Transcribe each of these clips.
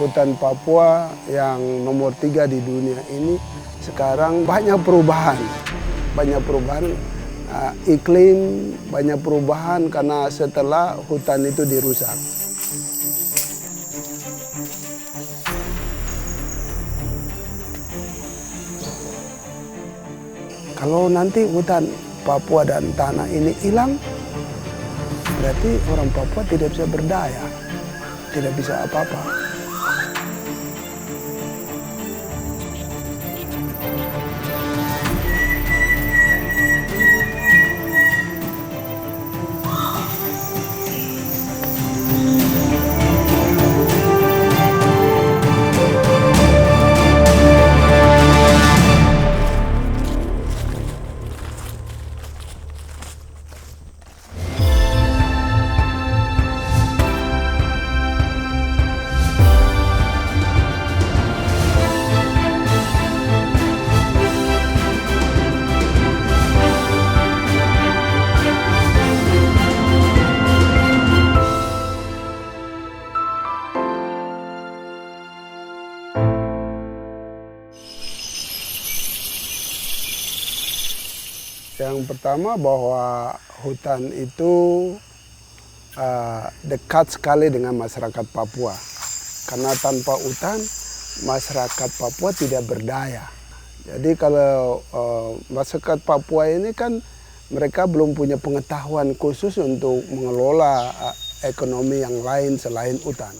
hutan Papua yang nomor 3 di dunia ini sekarang banyak perubahan. Iklim banyak perubahan karena setelah hutan itu dirusak. Kalau nanti hutan Papua dan tanah ini hilang, berarti orang Papua tidak bisa berdaya, tidak bisa apa-apa. Yang pertama bahwa hutan itu dekat sekali dengan masyarakat Papua. Karena tanpa hutan, masyarakat Papua tidak berdaya. Jadi kalau masyarakat Papua ini kan mereka belum punya pengetahuan khusus untuk mengelola ekonomi yang lain selain hutan.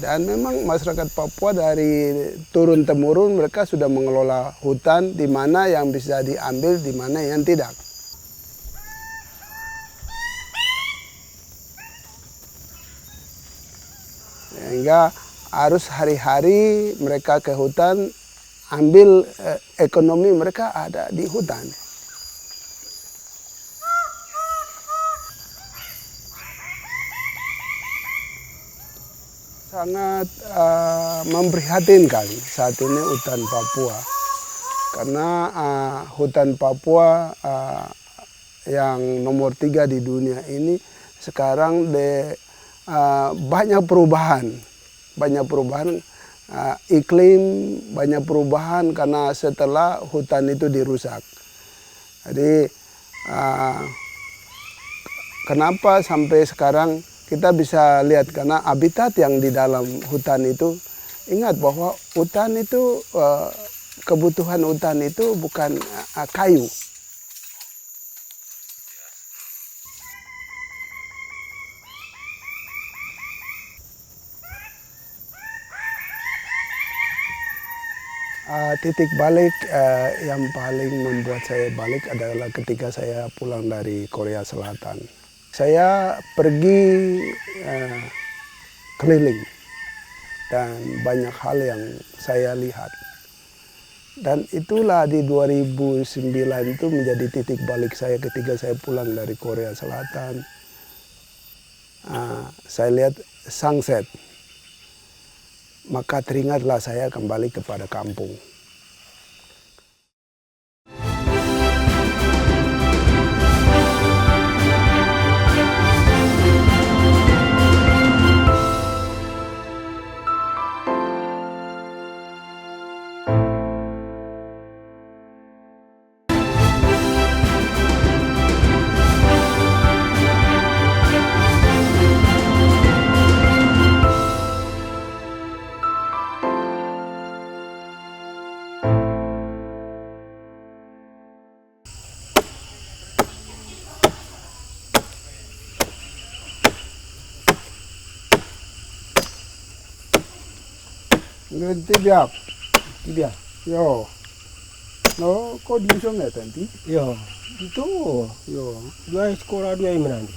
Dan memang masyarakat Papua dari turun-temurun mereka sudah mengelola hutan di mana yang bisa diambil, di mana yang tidak. Sehingga harus hari-hari mereka ke hutan, ambil ekonomi mereka ada di hutan. Sangat memprihatinkan saat ini hutan Papua. Karena hutan Papua yang nomor 3 di dunia ini sekarang banyak perubahan. Iklim banyak perubahan karena setelah hutan itu dirusak. Jadi kenapa sampai sekarang kita bisa lihat karena habitat yang di dalam hutan itu, ingat bahwa hutan itu, kebutuhan hutan itu bukan kayu. Titik balik yang paling membuat saya balik adalah ketika saya pulang dari Korea Selatan. Saya pergi keliling dan banyak hal yang saya lihat. Dan itulah di 2009 itu menjadi titik balik saya ketika saya pulang dari Korea Selatan. Saya lihat sunset, maka teringatlah saya kembali kepada kampung. Tibia. Yo, no, kau di sana nanti? Yo, itu. Yo, Dua sekolah dua yang menanti.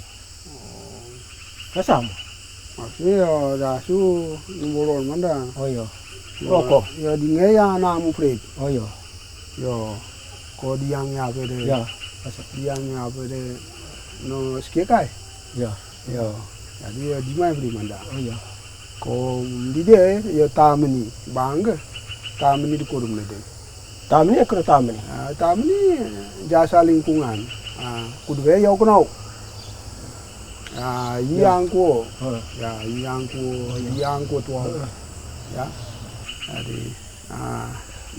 Kasam. maksudnya dasu ngurul mana? Oh yo. Rokok. Ya di ngaya namu fred. Oh yo. Yo, kau diangnya apa deh? Ya. Kasam. Diangnya apa deh? No sekikai. Ya. Yo. Jadi ya di mana beri manda? Oh yo. Kau di deh ya tamani bangga. Tamani di korum deh. Tamni kena tamni. Tamani jasa lingkungan. kudu be yau kenau. Yang ku, yang ku tua. Ya, jadi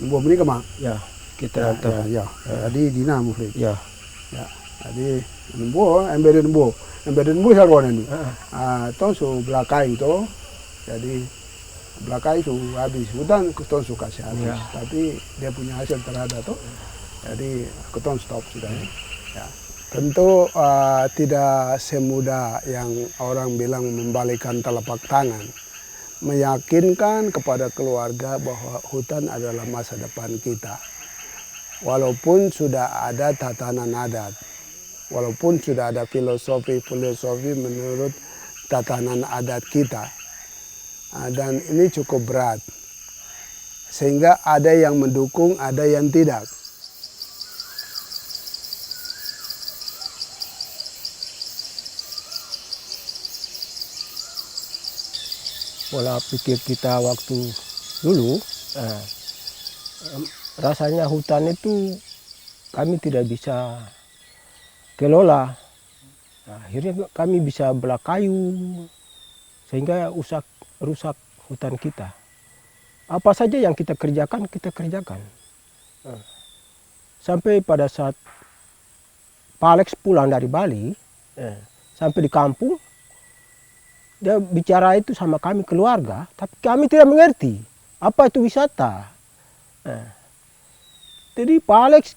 nomor ini kemana? Ya, kita nonton. Jadi dina mufli. Ya. Ya, jadi nomor embedded sarwan ini. Tong su belakai itu, jadi belakai itu habis hutan ketong suka sih habis. Ya. Tapi dia punya hasil terhadap tuh, jadi ketong stop sudah ya. Tentu tidak semudah yang orang bilang membalikkan telapak tangan. Meyakinkan kepada keluarga bahwa hutan adalah masa depan kita. Walaupun sudah ada tatanan adat, walaupun sudah ada filosofi menurut tatanan adat kita. Dan ini cukup berat. Sehingga ada yang mendukung, ada yang tidak. Pola pikir kita waktu dulu, rasanya hutan itu kami tidak bisa kelola. Akhirnya kami bisa belah kayu sehingga rusak hutan kita. Apa saja yang kita kerjakan, kita kerjakan. Sampai pada saat Pak Alex pulang dari Bali, sampai di kampung, dia bicara itu sama kami keluarga, tapi kami tidak mengerti apa itu wisata. Jadi Pak Alex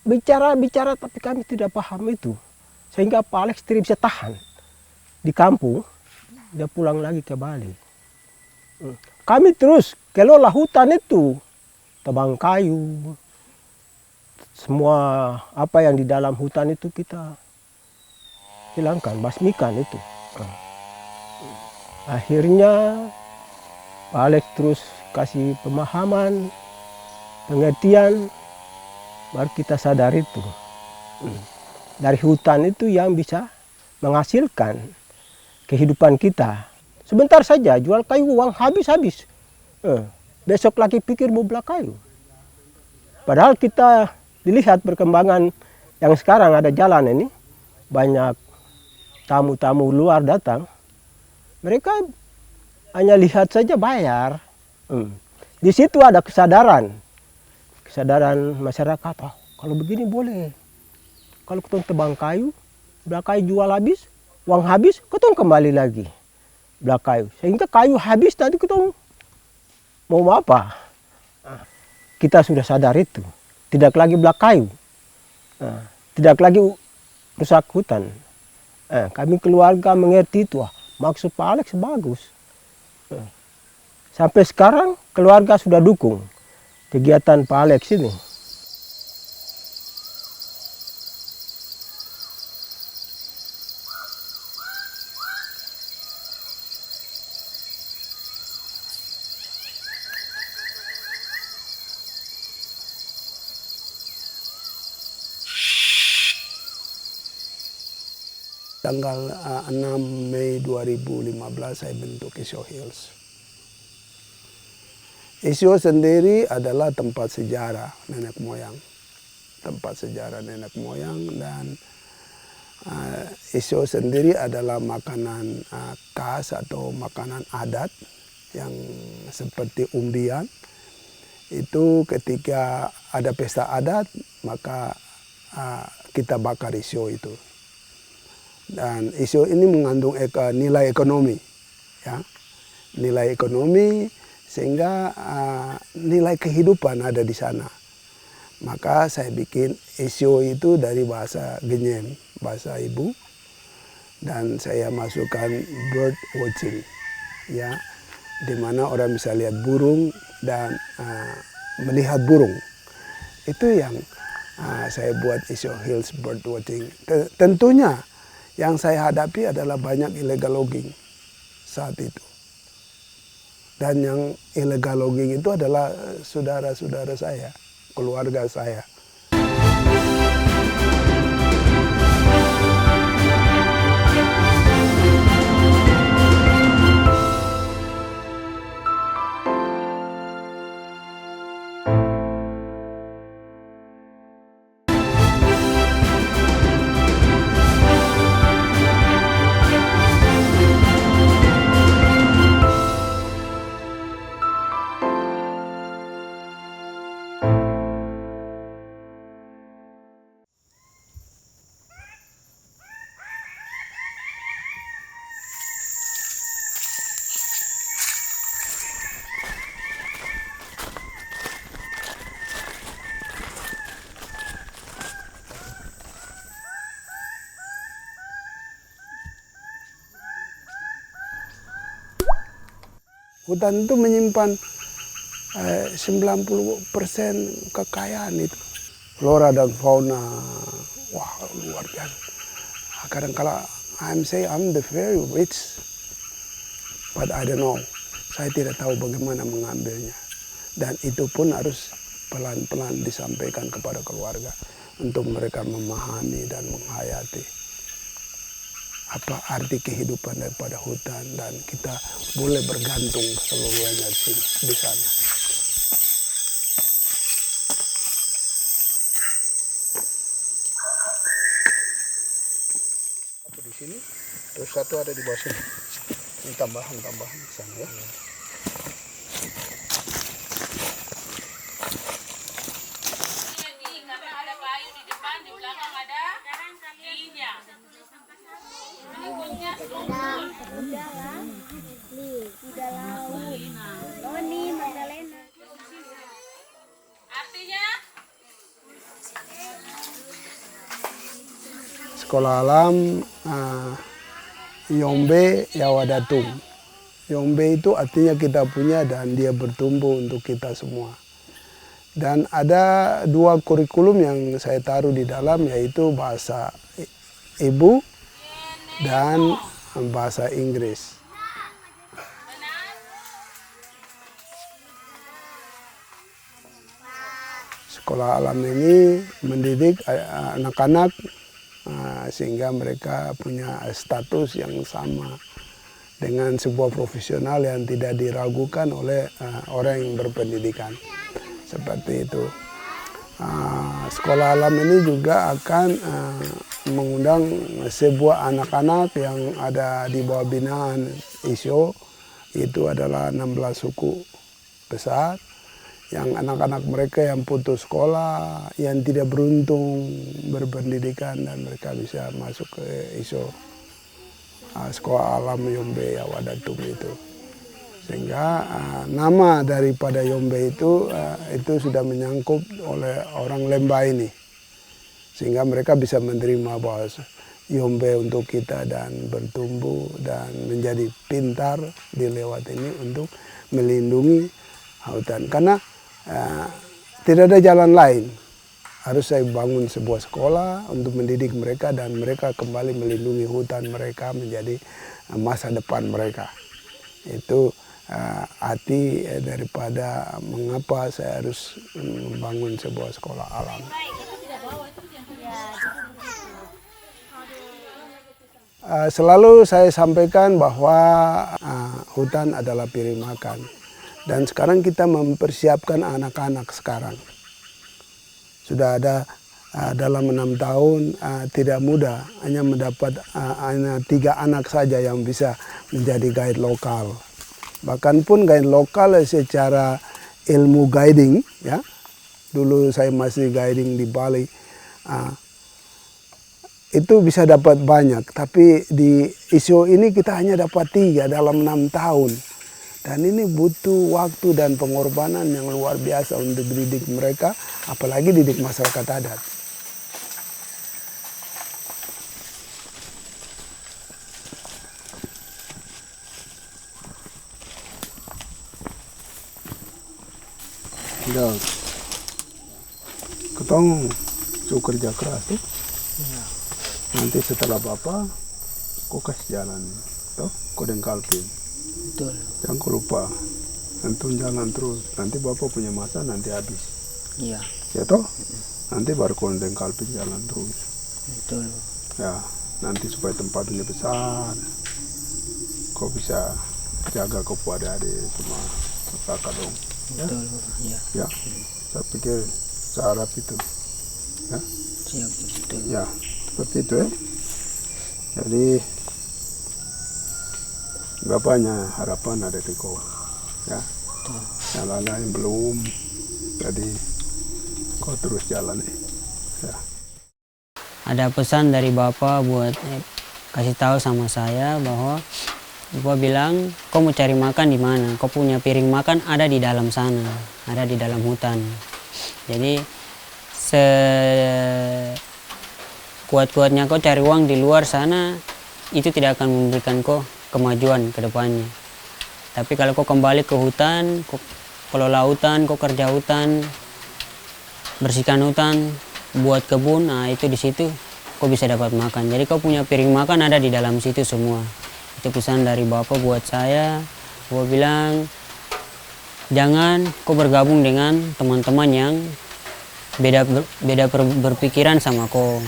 bicara tapi kami tidak paham itu. Sehingga Pak Alex tidak bisa tahan di kampung, dia pulang lagi ke Bali. Kami terus kelola hutan itu, tebang kayu, semua apa yang di dalam hutan itu kita hilangkan, basmikan itu. Akhirnya Pak Alex terus kasih pemahaman, pengertian, baru kita sadar itu. Dari hutan itu yang bisa menghasilkan kehidupan kita. Sebentar saja jual kayu uang habis. Besok lagi pikir mau belah kayu. Padahal kita dilihat perkembangan yang sekarang ada jalan ini, banyak tamu-tamu luar datang. Mereka hanya lihat saja bayar. Di situ ada kesadaran masyarakat. Oh, kalau begini boleh. Kalau ketong tebang kayu, belah kayu jual habis, uang habis, ketong kembali lagi belah kayu. Sehingga kayu habis tadi ketong mau apa? Kita sudah sadar itu. Tidak lagi belah kayu, tidak lagi rusak hutan. Kami keluarga mengerti itu. Maksud Pak Alex bagus. Sampai sekarang keluarga sudah dukung kegiatan Pak Alex ini. Tanggal 6 Mei 2015 saya bentuk Isyo Hills. Isyo sendiri adalah tempat sejarah nenek moyang. Tempat sejarah nenek moyang dan Isyo sendiri adalah makanan khas atau makanan adat yang seperti umbian. Itu ketika ada pesta adat maka kita bakar Isyo itu. Dan Isyo ini mengandung nilai ekonomi, ya, nilai ekonomi sehingga nilai kehidupan ada di sana. Maka saya bikin Isyo itu dari bahasa Genyem, bahasa ibu, dan saya masukkan bird watching, ya, di mana orang bisa lihat burung dan melihat burung. Itu yang saya buat Isyo Hills bird watching. Tentunya yang saya hadapi adalah banyak illegal logging saat itu. Dan yang illegal logging itu adalah saudara-saudara saya, keluarga saya. Hutan itu menyimpan 90% kekayaan itu. Flora dan fauna, wah luar biasa. Kadang-kala I'm the very rich, but I don't know. Saya tidak tahu bagaimana mengambilnya. Dan itu pun harus pelan-pelan disampaikan kepada keluarga untuk mereka memahami dan menghayati apa arti kehidupan daripada hutan, dan kita boleh bergantung seluruhnya di sana. Di sini, terus satu ada di bawah sini. Ini tambahan di sana ya. Karena ada kayu di depan, di belakang ada inya. Artinya Sekolah alam Yombe Yawadatung. Yombe itu artinya kita punya dan dia bertumbuh untuk kita semua. Dan ada 2 kurikulum yang saya taruh di dalam, yaitu bahasa ibu dan bahasa Inggris. Sekolah alam ini mendidik anak-anak sehingga mereka punya status yang sama dengan sebuah profesional yang tidak diragukan oleh orang yang berpendidikan. Seperti itu. Sekolah alam ini juga akan mengundang sebuah anak-anak yang ada di bawah binaan ISO. Itu adalah 16 suku besar, yang anak-anak mereka yang putus sekolah, yang tidak beruntung berpendidikan, dan mereka bisa masuk ke ISO, Sekolah Alam Yombe Yawadatung itu. Sehingga nama daripada Yombe itu sudah menyangkut oleh orang Lemba ini. Sehingga mereka bisa menerima bahwa Yombe untuk kita dan bertumbuh dan menjadi pintar di lewat ini untuk melindungi hutan. Karena tidak ada jalan lain. Harus saya bangun sebuah sekolah untuk mendidik mereka dan mereka kembali melindungi hutan mereka menjadi masa depan mereka. Itu arti daripada mengapa saya harus membangun sebuah sekolah alam. Selalu saya sampaikan bahwa hutan adalah piring makan. Dan sekarang kita mempersiapkan anak-anak sekarang. Sudah ada dalam 6 tahun tidak mudah, hanya mendapat hanya 3 anak saja yang bisa menjadi guide lokal. Bahkan pun guide lokal secara ilmu guiding, ya. Dulu saya masih guiding di Bali. Itu bisa dapat banyak, tapi di ISO ini kita hanya dapat 3 dalam 6 tahun. Dan ini butuh waktu dan pengorbanan yang luar biasa untuk didik mereka, apalagi didik masyarakat adat. Udah, ketong suka kerja keras tuh. Nanti setelah Bapak, kau kasih jalan, toh, kau dengkalpin. Betul. Jangan kau lupa, nanti jalan terus. Nanti Bapak punya masa nanti habis. Iya. Ya toh, nanti baru kau dengkalpin jalan terus. Betul. Ya, nanti supaya tempatnya besar, kau bisa jaga kau pada adik semua kakak dong. Betul. Ya. Ya, saya pikir saya harap itu. Ya. Siap. Betul. Ya, seperti itu ya. Jadi bapaknya harapan ada di kau, ya. Yang lain belum, jadi kau terus jalan ya. Ada pesan dari Bapak buat kasih tahu sama saya bahwa Bapak bilang, kau mau cari makan di mana? Kau punya piring makan ada di dalam sana, ada di dalam hutan. Jadi kuat-kuatnya kau cari uang di luar sana, itu tidak akan memberikan kau kemajuan ke depannya. Tapi kalau kau kembali ke hutan, kau kelola hutan, kau kerja hutan, bersihkan hutan, buat kebun, nah itu di situ kau bisa dapat makan. Jadi kau punya piring makan ada di dalam situ semua. Itu pesan dari Bapak buat saya. Bapak bilang, jangan kau bergabung dengan teman-teman yang beda berpikiran sama kau.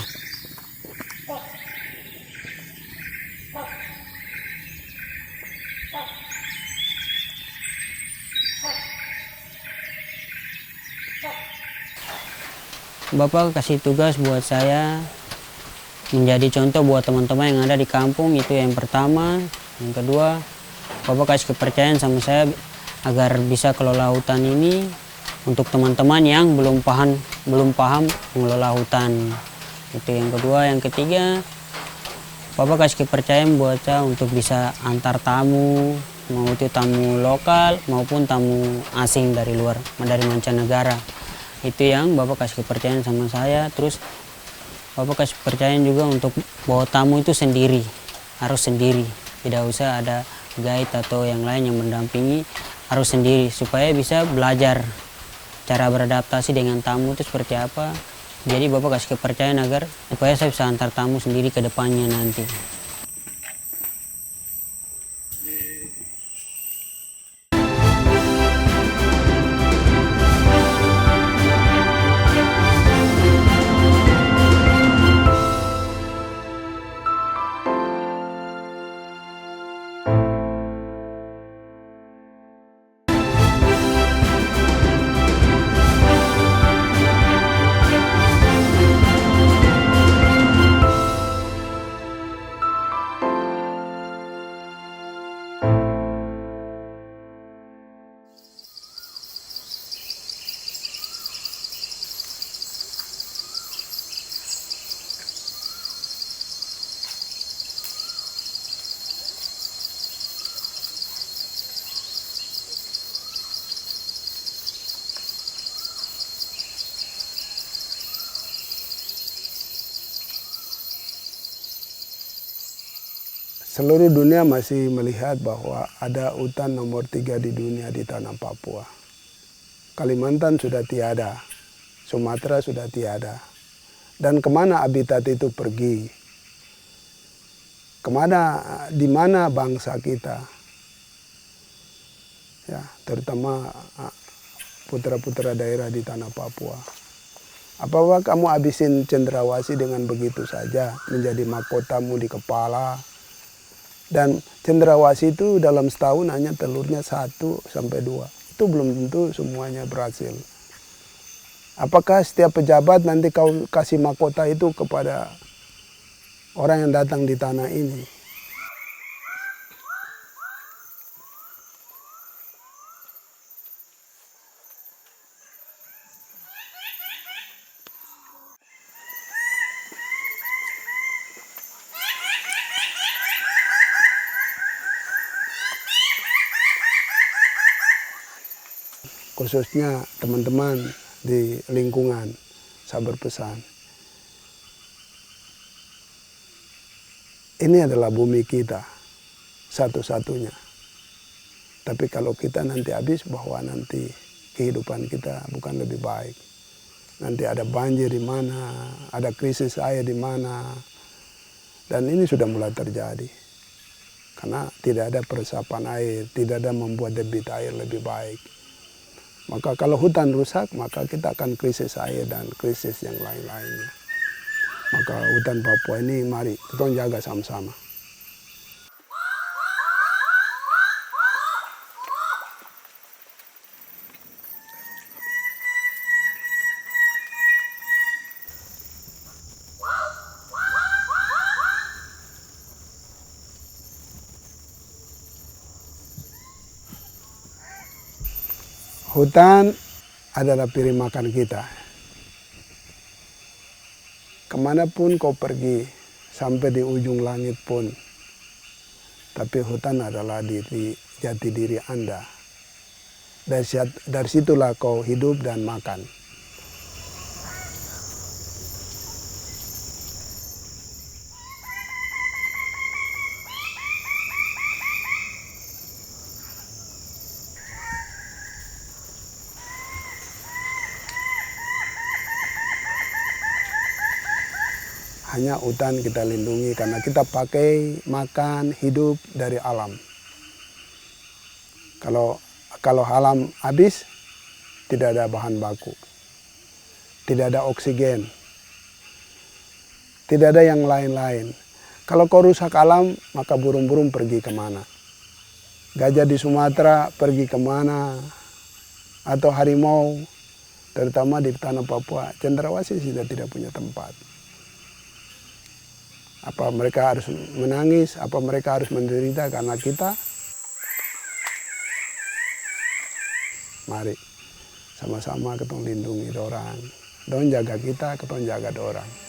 Bapak kasih tugas buat saya menjadi contoh buat teman-teman yang ada di kampung, itu yang pertama. Yang kedua, Bapak kasih kepercayaan sama saya agar bisa kelola hutan ini untuk teman-teman yang belum paham mengelola hutan. Itu yang kedua. Yang ketiga, Bapak kasih kepercayaan buat saya untuk bisa antar tamu, mau itu tamu lokal maupun tamu asing dari luar, dari mancanegara. Itu yang Bapak kasih kepercayaan sama saya. Terus Bapak kasih kepercayaan juga untuk bawa tamu itu sendiri, harus sendiri, tidak usah ada guide atau yang lain yang mendampingi, harus sendiri supaya bisa belajar cara beradaptasi dengan tamu itu seperti apa. Jadi Bapak kasih kepercayaan agar supaya saya bisa antar tamu sendiri ke depannya nanti. Seluruh dunia masih melihat bahwa ada hutan nomor 3 di dunia di tanah Papua. Kalimantan sudah tiada, Sumatera sudah tiada. Dan kemana habitat itu pergi? Di mana bangsa kita? Ya, terutama putra-putra daerah di tanah Papua. Apakah kamu habisin cendrawasih dengan begitu saja, menjadi mahkotamu di kepala? Dan cendrawasih itu dalam setahun hanya telurnya 1 sampai 2. Itu belum tentu semuanya berhasil. Apakah setiap pejabat nanti kau kasih mahkota itu kepada orang yang datang di tanah ini? Khususnya teman-teman di lingkungan, saya berpesan. Ini adalah bumi kita, satu-satunya. Tapi kalau kita nanti habis, bahwa nanti kehidupan kita bukan lebih baik. Nanti ada banjir di mana, ada krisis air di mana. Dan ini sudah mulai terjadi. Karena tidak ada peresapan air, tidak ada membuat debit air lebih baik. Maka kalau hutan rusak, maka kita akan krisis air dan krisis yang lain-lainnya. Maka hutan Papua ini mari kita jaga sama-sama. Hutan adalah piring makan kita. Kemanapun kau pergi, sampai di ujung langit pun, tapi hutan adalah jati diri Anda. Dari situlah kau hidup dan makan. hanya hutan kita lindungi karena kita pakai makan hidup dari alam. Kalau alam habis, tidak ada bahan baku, tidak ada oksigen, tidak ada yang lain-lain. Kalau kau rusak alam, maka burung-burung pergi kemana? Gajah di Sumatera pergi kemana? Atau harimau, terutama di tanah Papua, cendrawasih sudah tidak punya tempat. Apa mereka harus menangis, apa mereka harus menderita karena kita? Mari sama-sama kita lindungi orang. Dong jaga kita, kita jaga orang.